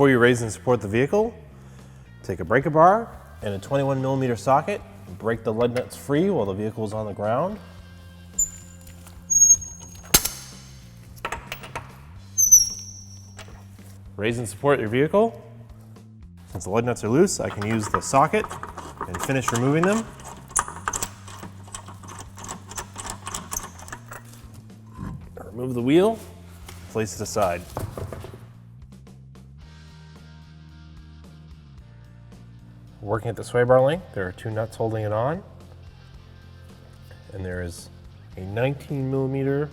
Before you raise and support the vehicle, take a breaker bar and a 21mm socket, and break the lug nuts free while the vehicle is on the ground. Raise and support your vehicle. Since the lug nuts are loose, I can use the socket and finish removing them. Remove the wheel, place it aside. Working at the sway bar link, there are 2 nuts holding it on, and there is a 19mm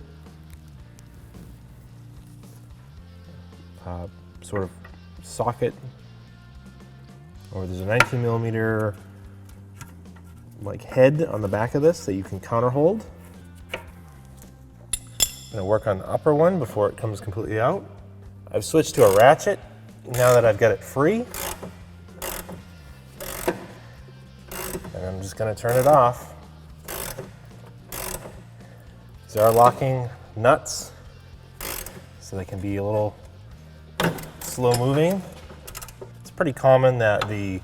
sort of socket, or there's a 19mm like head on the back of this that you can counter hold. I'm going to work on the upper one before it comes completely out. I've switched to a ratchet now that I've got it free. And I'm just going to turn it off. These are locking nuts, so they can be a little slow moving. It's pretty common that the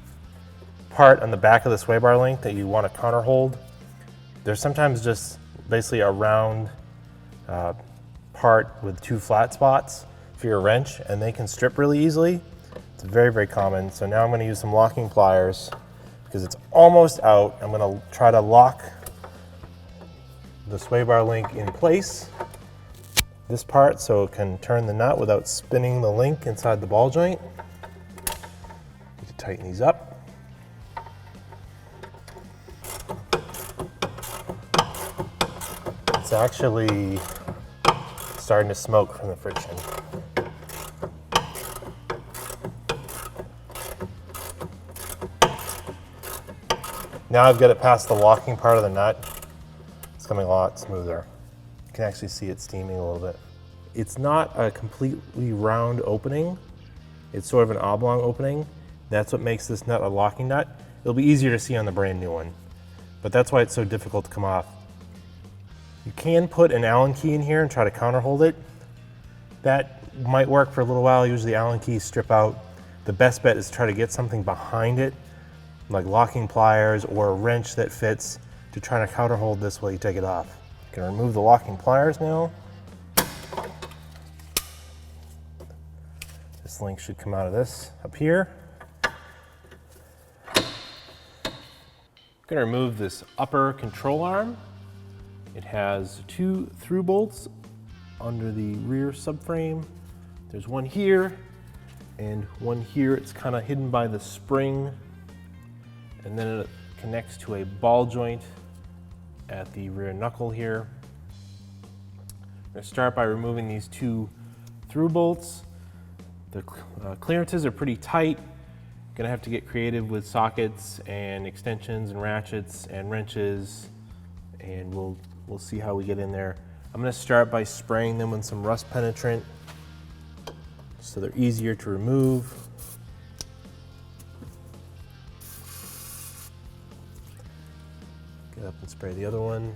part on the back of the sway bar link that you want to counter hold, there's sometimes just basically a round part with 2 flat spots for your wrench, and they can strip really easily. It's very, very common. So now I'm going to use some locking pliers because it's almost out. I'm going to try to lock the sway bar link in place, this part, so it can turn the nut without spinning the link inside the ball joint. You can tighten these up. It's actually starting to smoke from the friction. Now I've got it past the locking part of the nut. It's coming a lot smoother. You can actually see it steaming a little bit. It's not a completely round opening. It's sort of an oblong opening. That's what makes this nut a locking nut. It'll be easier to see on the brand new one, but that's why it's so difficult to come off. You can put an Allen key in here and try to counter hold it. That might work for a little while. Usually Allen keys strip out. The best bet is to try to get something behind it, like locking pliers or a wrench that fits, to try to counter hold this while you take it off. You can remove the locking pliers now. This link should come out of this up here. I'm going to remove this upper control arm. It has 2 through bolts under the rear subframe. There's one here and one here. It's kind of hidden by the spring, and then it connects to a ball joint at the rear knuckle here. I'm going to start by removing these 2 through bolts. The clearances are pretty tight. Going to have to get creative with sockets and extensions and ratchets and wrenches, and we'll see how we get in there. I'm going to start by spraying them with some rust penetrant so they're easier to remove. Get up and spray the other one.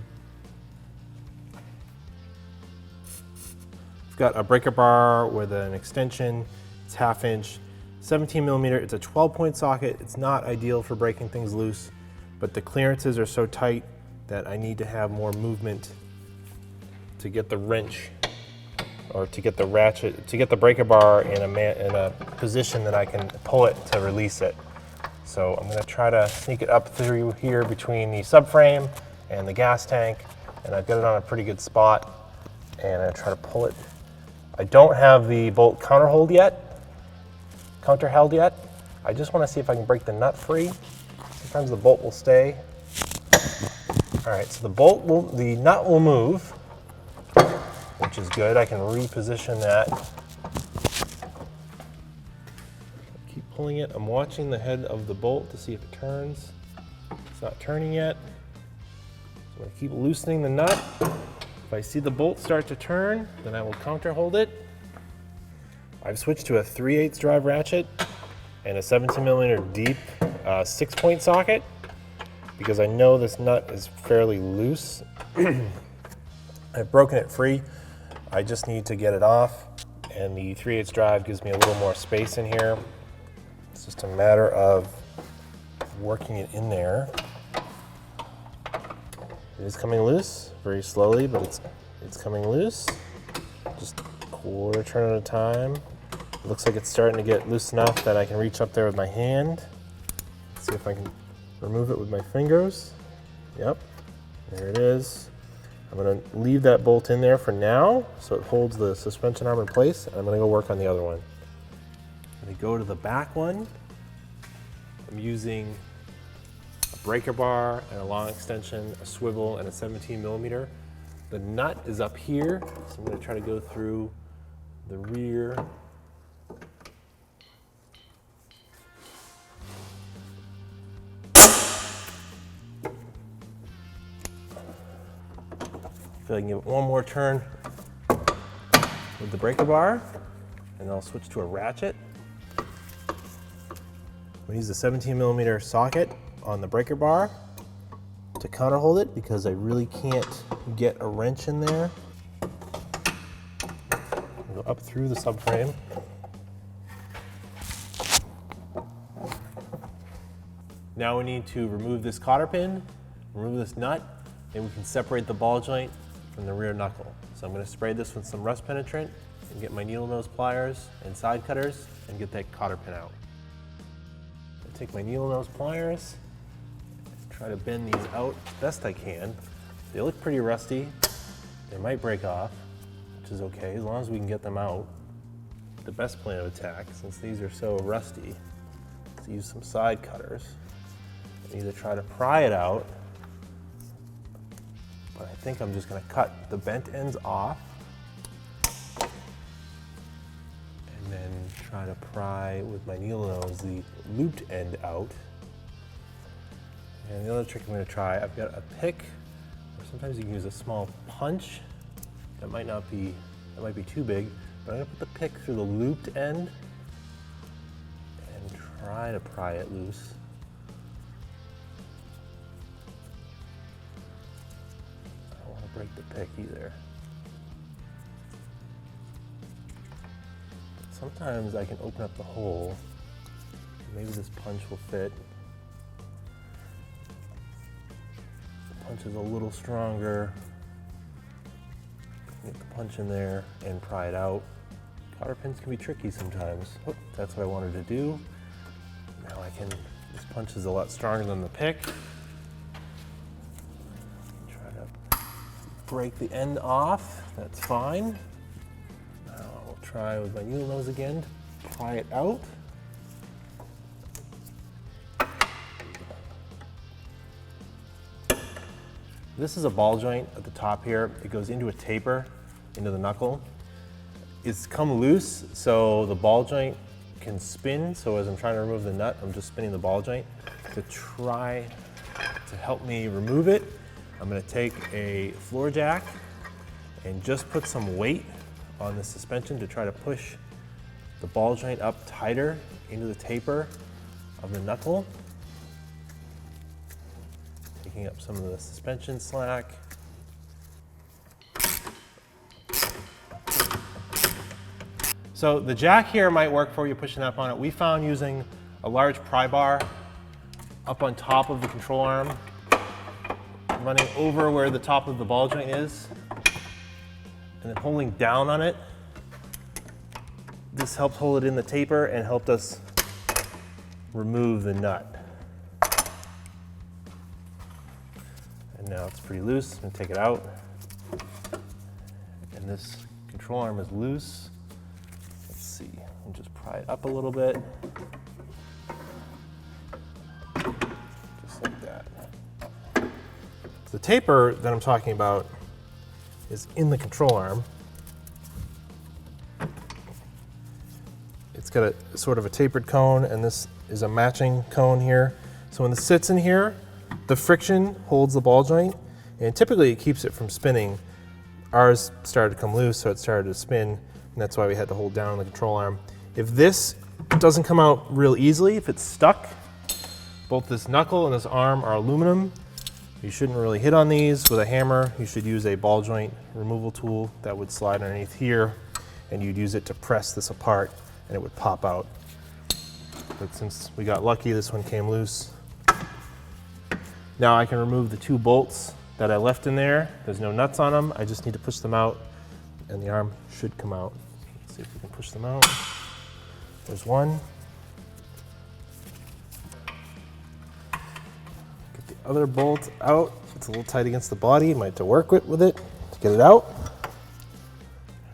I've got a breaker bar with an extension. It's 1/2 inch, 17mm. It's a 12-point socket. It's not ideal for breaking things loose, but the clearances are so tight that I need to have more movement to get the wrench, or to get the ratchet, to get the breaker bar in a position that I can pull it to release it. So I'm going to try to sneak it up through here between the subframe and the gas tank, and I've got it on a pretty good spot, and I'm going to try to pull it. I don't have the bolt counter held yet. I just want to see if I can break the nut free. Sometimes the bolt will stay. All right, so the nut will move, which is good. I can reposition that. Keep pulling it. I'm watching the head of the bolt to see if it turns. It's not turning yet. So I keep loosening the nut. If I see the bolt start to turn, then I will counter hold it. I've switched to a 3/8 drive ratchet and a 17mm deep 6-point socket because I know this nut is fairly loose. I've broken it free. I just need to get it off. and the 3/8 drive gives me a little more space in here. It's just a matter of working it in there. It is coming loose, very slowly, but it's coming loose. Just quarter turn at a time. It looks like it's starting to get loose enough that I can reach up there with my hand. See if I can remove it with my fingers. Yep, there it is. I'm gonna leave that bolt in there for now so it holds the suspension arm in place, and I'm gonna go work on the other one. I'm gonna go to the back one. I'm using a breaker bar and a long extension, a swivel, and a 17mm. The nut is up here, so I'm gonna try to go through the rear. I can give it one more turn with the breaker bar, and then I'll switch to a ratchet. I'm gonna use the 17mm socket on the breaker bar to counter hold it because I really can't get a wrench in there. I'll go up through the subframe. Now we need to remove this cotter pin, remove this nut, and we can separate the ball joint from the rear knuckle. So I'm going to spray this with some rust penetrant and get my needle nose pliers and side cutters and get that cotter pin out. I take my needle nose pliers, try to bend these out as best I can. They look pretty rusty. They might break off, which is okay as long as we can get them out. The best plan of attack, since these are so rusty, is to use some side cutters and either try to pry it out, but I think I'm just going to cut the bent ends off and then try to pry with my needle nose the looped end out. And the other trick I'm going to try, I've got a pick, or sometimes you can use a small punch. That might be too big, but I'm going to put the pick through the looped end and try to pry it loose. Break the pick either. Sometimes I can open up the hole. Maybe this punch will fit. The punch is a little stronger. Get the punch in there and pry it out. Cotter pins can be tricky sometimes. Oh, that's what I wanted to do. Now I can, this punch is a lot stronger than the pick. Break the end off, that's fine. Now I'll try with my needle nose again to pry it out. This is a ball joint at the top here. It goes into a taper, into the knuckle. It's come loose, so the ball joint can spin. So as I'm trying to remove the nut, I'm just spinning the ball joint. To try to help me remove it, I'm going to take a floor jack and just put some weight on the suspension to try to push the ball joint up tighter into the taper of the knuckle, taking up some of the suspension slack. So the jack here might work for you pushing up on it. We found using a large pry bar up on top of the control arm, running over where the top of the ball joint is, and then holding down on it. This helped hold it in the taper and helped us remove the nut. And now it's pretty loose. I'm going to take it out. And this control arm is loose. Let's see, I'll just pry it up a little bit. Just like that. The taper that I'm talking about is in the control arm. It's got a sort of a tapered cone, and this is a matching cone here. So when it sits in here, the friction holds the ball joint, and typically it keeps it from spinning. Ours started to come loose, so it started to spin, and that's why we had to hold down the control arm. If this doesn't come out real easily, if it's stuck, both this knuckle and this arm are aluminum. You shouldn't really hit on these with a hammer. You should use a ball joint removal tool that would slide underneath here and you'd use it to press this apart and it would pop out. But since we got lucky, this one came loose. Now I can remove the 2 bolts that I left in there. There's no nuts on them. I just need to push them out and the arm should come out. Let's see if we can push them out. There's one. Get the other bolt out. It's a little tight against the body. Might have to work with it to get it out.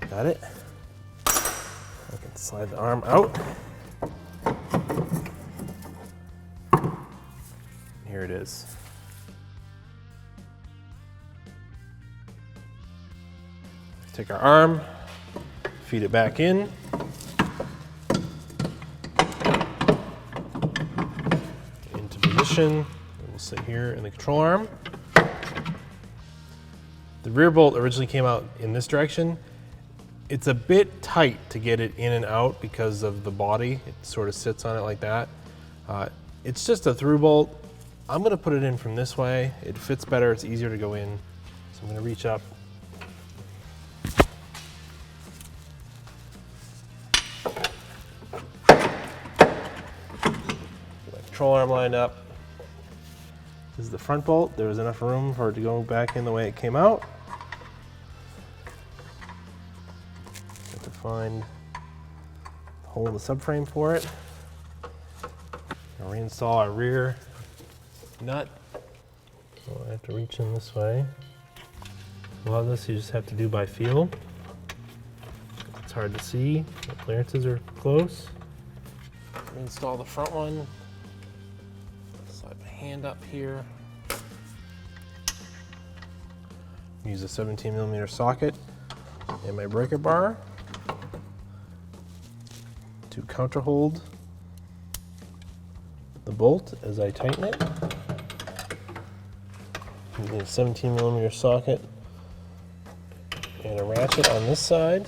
Got it. I can slide the arm out. Here it is. Take our arm, feed it back in. Into position. We'll sit here in the control arm. The rear bolt originally came out in this direction. It's a bit tight to get it in and out because of the body. It sort of sits on it like that. It's just a through bolt. I'm going to put it in from this way. It fits better, it's easier to go in. So I'm going to reach up. Control arm lined up. This is the front bolt. There was enough room for it to go back in the way it came out. Have to find the hole in the subframe for it. I'll reinstall our rear nut. So I have to reach in this way. A lot of this you just have to do by feel. It's hard to see. The clearances are close. Reinstall the front one. Slide my hand up here. Use a 17mm socket and my breaker bar to counter hold the bolt as I tighten it. Using a 17mm socket and a ratchet on this side.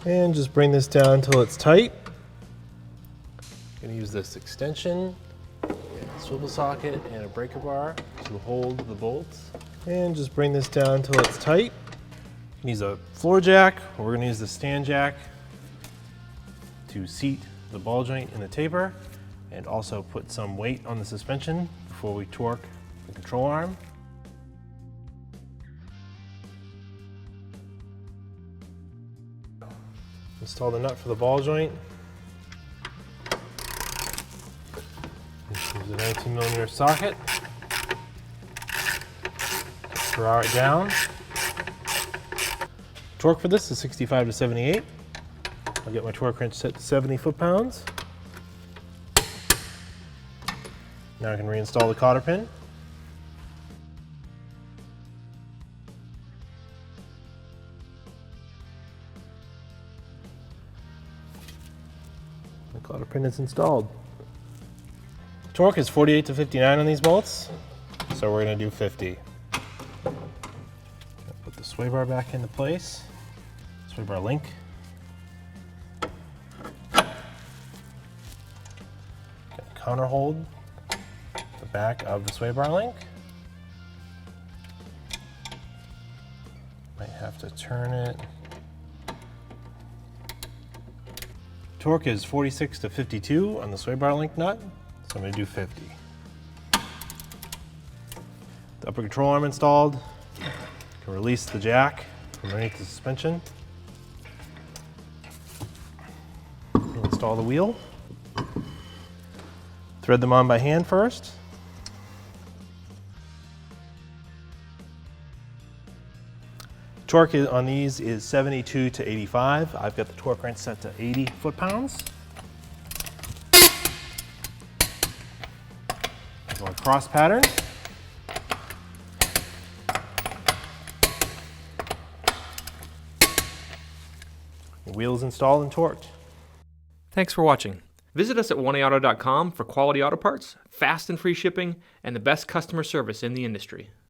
And just bring this down until it's tight. I'm going to use this extension, and a swivel socket, and a breaker bar to hold the bolts. And just bring this down until it's tight. You can use a floor jack, or we're going to use the stand jack to seat the ball joint in the taper, and also put some weight on the suspension before we torque the control arm. Install the nut for the ball joint. Use a 19mm socket. Draw it down. Torque for this is 65 to 78. I'll get my torque wrench set to 70 foot-pounds. Now I can reinstall the cotter pin. The cotter pin is installed. Torque is 48 to 59 on these bolts, so we're going to do 50. Put the sway bar back into place. Sway bar link. Counter hold the back of the sway bar link. Might have to turn it. Torque is 46 to 52 on the sway bar link nut, so I'm going to do 50. The upper control arm installed. You can release the jack from underneath the suspension. Install the wheel. Thread them on by hand first. Torque on these is 72 to 85. I've got the torque wrench set to 80 foot-pounds. Our cross pattern. The wheel is installed and torqued. Thanks for watching. Visit us at 1AAuto.com for quality auto parts, fast and free shipping, and the best customer service in the industry.